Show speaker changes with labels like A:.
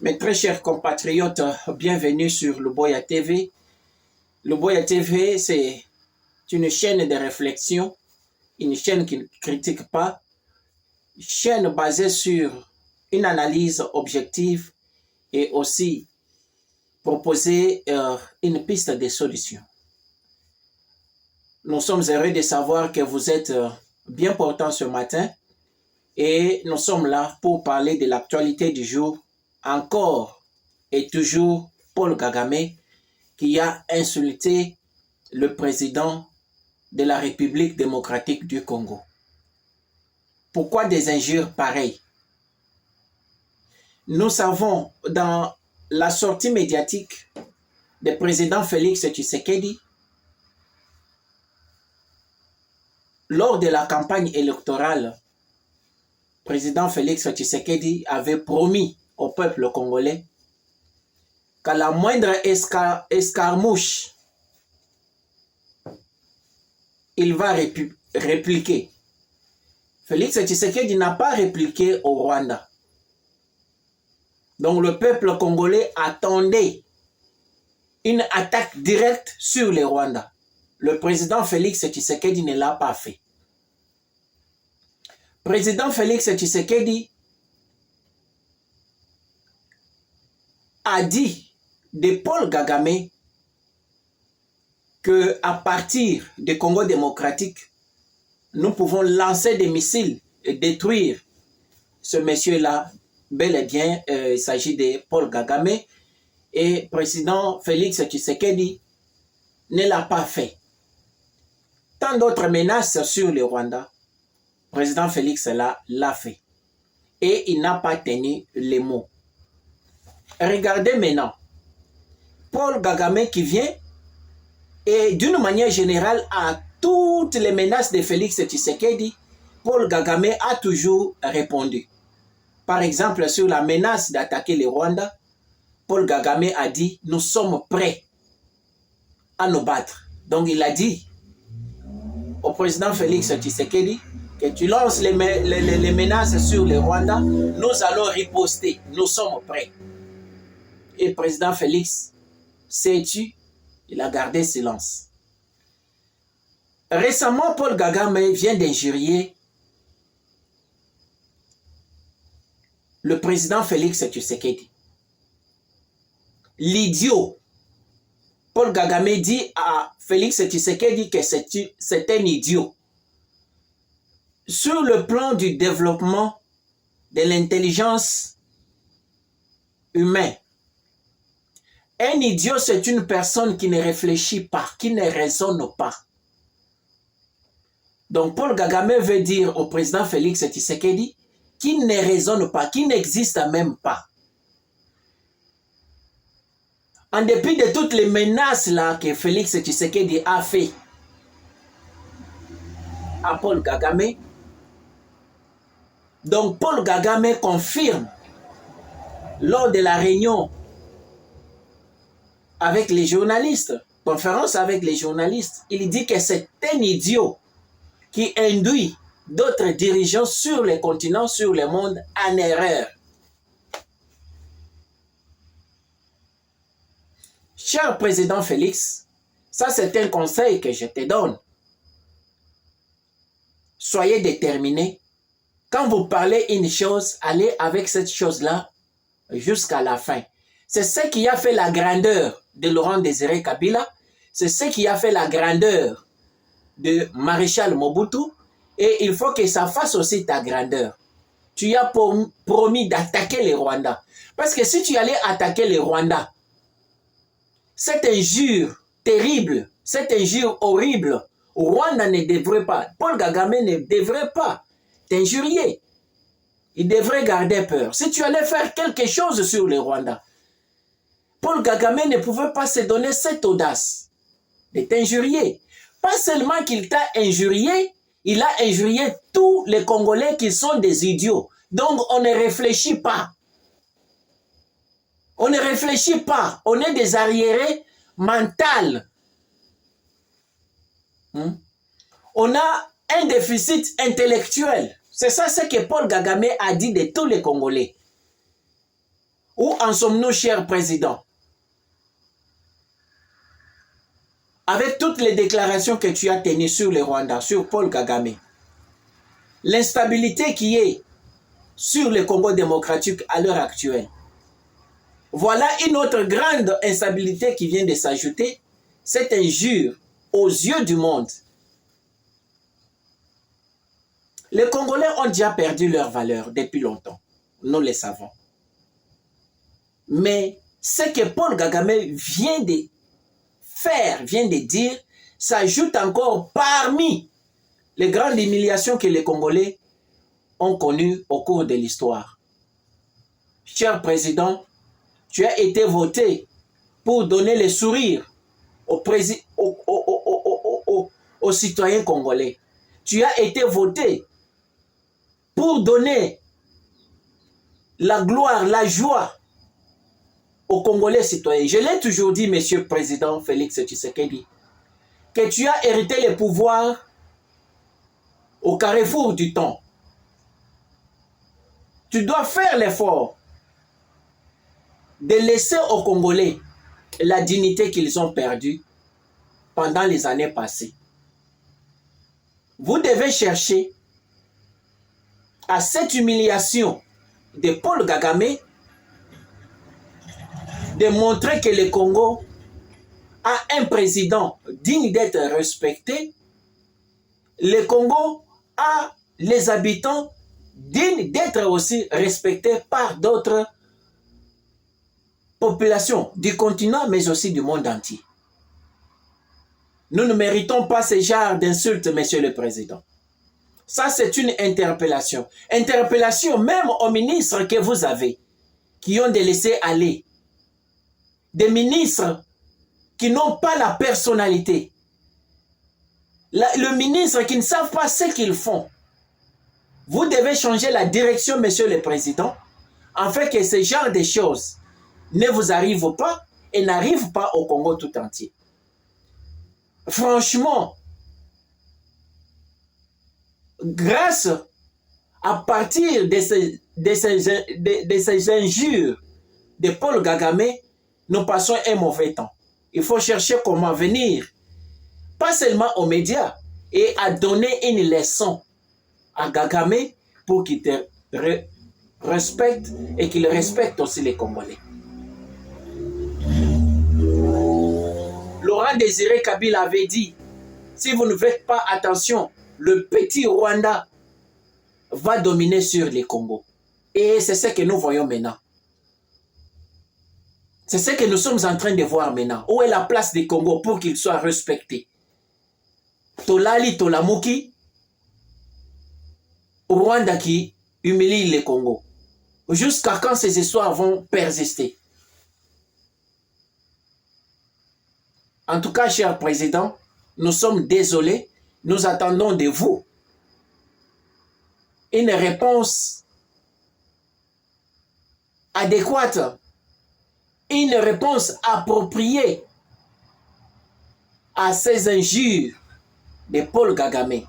A: Mes très chers compatriotes, bienvenue sur Luboya TV. Luboya TV, c'est une chaîne de réflexion, une chaîne qui ne critique pas, une chaîne basée sur une analyse objective et aussi proposer une piste de solution. Nous sommes heureux de savoir que vous êtes bien portants ce matin et nous sommes là pour parler de l'actualité du jour. Encore et toujours Paul Kagame qui a insulté le président de la République démocratique du Congo. Pourquoi des injures pareilles? Nous savons dans la sortie médiatique du président Félix Tshisekedi lors de la campagne électorale, le président Félix Tshisekedi avait promis au peuple congolais qu'à la moindre escarmouche, il va répliquer. Félix Tshisekedi n'a pas répliqué au Rwanda. Donc le peuple congolais attendait une attaque directe sur le Rwanda. Le président Félix Tshisekedi ne l'a pas fait. Président Félix Tshisekedi a dit de Paul Kagame que à partir du Congo démocratique, nous pouvons lancer des missiles et détruire ce monsieur-là. Bel et bien, il s'agit de Paul Kagame et président Félix Tshisekedi ne l'a pas fait. Tant d'autres menaces sur le Rwanda, président Félix l'a fait et il n'a pas tenu les mots. Regardez maintenant, Paul Kagame qui vient et d'une manière générale à toutes les menaces de Félix Tshisekedi, Paul Kagame a toujours répondu. Par exemple, sur la menace d'attaquer le Rwanda, Paul Kagame a dit « Nous sommes prêts à nous battre ». Donc il a dit au président Félix Tshisekedi que tu lances les menaces sur le Rwanda, nous allons riposter, nous sommes prêts. Et le président Félix s'est tu, il a gardé silence. Récemment, Paul Kagame vient d'injurier le président Félix Tshisekedi. L'idiot. Paul Kagame dit à Félix Tshisekedi que c'est un idiot. Sur le plan du développement de l'intelligence humaine, un idiot, c'est une personne qui ne réfléchit pas, qui ne raisonne pas. Donc, Paul Kagame veut dire au président Félix Tshisekedi qui ne raisonne pas, qui n'existe même pas. En dépit de toutes les menaces là que Félix Tshisekedi a fait à Paul Kagame, donc Paul Kagame confirme lors de la réunion avec les journalistes, conférence avec les journalistes, il dit que c'est un idiot qui induit d'autres dirigeants sur le continent, sur le monde, en erreur. Cher président Félix, ça c'est un conseil que je te donne. Soyez déterminé. Quand vous parlez une chose, allez avec cette chose-là jusqu'à la fin. C'est ce qui a fait la grandeur de Laurent Désiré Kabila. C'est ce qui a fait la grandeur de Maréchal Mobutu. Et il faut que ça fasse aussi ta grandeur. Tu as promis d'attaquer les Rwandais. Parce que si tu allais attaquer les Rwandais, cette injure terrible, cette injure horrible, Rwanda ne devrait pas, Paul Kagame ne devrait pas t'injurier. Il devrait garder peur. Si tu allais faire quelque chose sur les Rwandais, Paul Kagame ne pouvait pas se donner cette audace de t'injurier. Pas seulement qu'il t'a injurié, il a injurié tous les Congolais qui sont des idiots. Donc on ne réfléchit pas. On ne réfléchit pas. On est des arriérés mentaux. On a un déficit intellectuel. C'est ça ce que Paul Kagame a dit de tous les Congolais. Où en sommes-nous, cher président? Avec toutes les déclarations que tu as tenues sur le Rwanda, sur Paul Kagame, l'instabilité qui est sur le Congo démocratique à l'heure actuelle, voilà une autre grande instabilité qui vient de s'ajouter, cette injure aux yeux du monde. Les Congolais ont déjà perdu leur valeur depuis longtemps, nous le savons. Mais ce que Paul Kagame vient de faire, vient de dire, s'ajoute encore parmi les grandes humiliations que les Congolais ont connues au cours de l'histoire. Cher président, tu as été voté pour donner le sourire aux citoyens congolais. Tu as été voté pour donner la gloire, la joie aux Congolais citoyens. Je l'ai toujours dit, Monsieur le Président Félix Tshisekedi, que tu as hérité le pouvoir au carrefour du temps. Tu dois faire l'effort de laisser aux Congolais la dignité qu'ils ont perdue pendant les années passées. Vous devez chercher à cette humiliation de Paul Kagame de montrer que le Congo a un président digne d'être respecté. Le Congo a les habitants dignes d'être aussi respectés par d'autres populations du continent, mais aussi du monde entier. Nous ne méritons pas ce genre d'insultes, Monsieur le Président. Ça, c'est une interpellation. Interpellation même aux ministres que vous avez, qui ont laissé aller. Des ministres qui n'ont pas la personnalité. Le ministre qui ne savent pas ce qu'ils font. Vous devez changer la direction, Monsieur le Président, afin que ce genre de choses ne vous arrivent pas et n'arrivent pas au Congo tout entier. Franchement, grâce à partir de ces injures de Paul Kagame, nous passons un mauvais temps. Il faut chercher comment venir, pas seulement aux médias, et à donner une leçon à Kagame pour qu'il te respecte et qu'il respecte aussi les Congolais. Laurent Désiré Kabila avait dit, si vous ne faites pas attention, le petit Rwanda va dominer sur les Congos. Et c'est ce que nous voyons maintenant. C'est ce que nous sommes en train de voir maintenant. Où est la place des Congo pour qu'ils soient respectés? Tolali, Tolamuki, Rwanda qui humilie les Congo. Jusqu'à quand ces histoires vont persister? En tout cas, cher président, nous sommes désolés. Nous attendons de vous une réponse adéquate, une réponse appropriée à ces injures de Paul Kagame.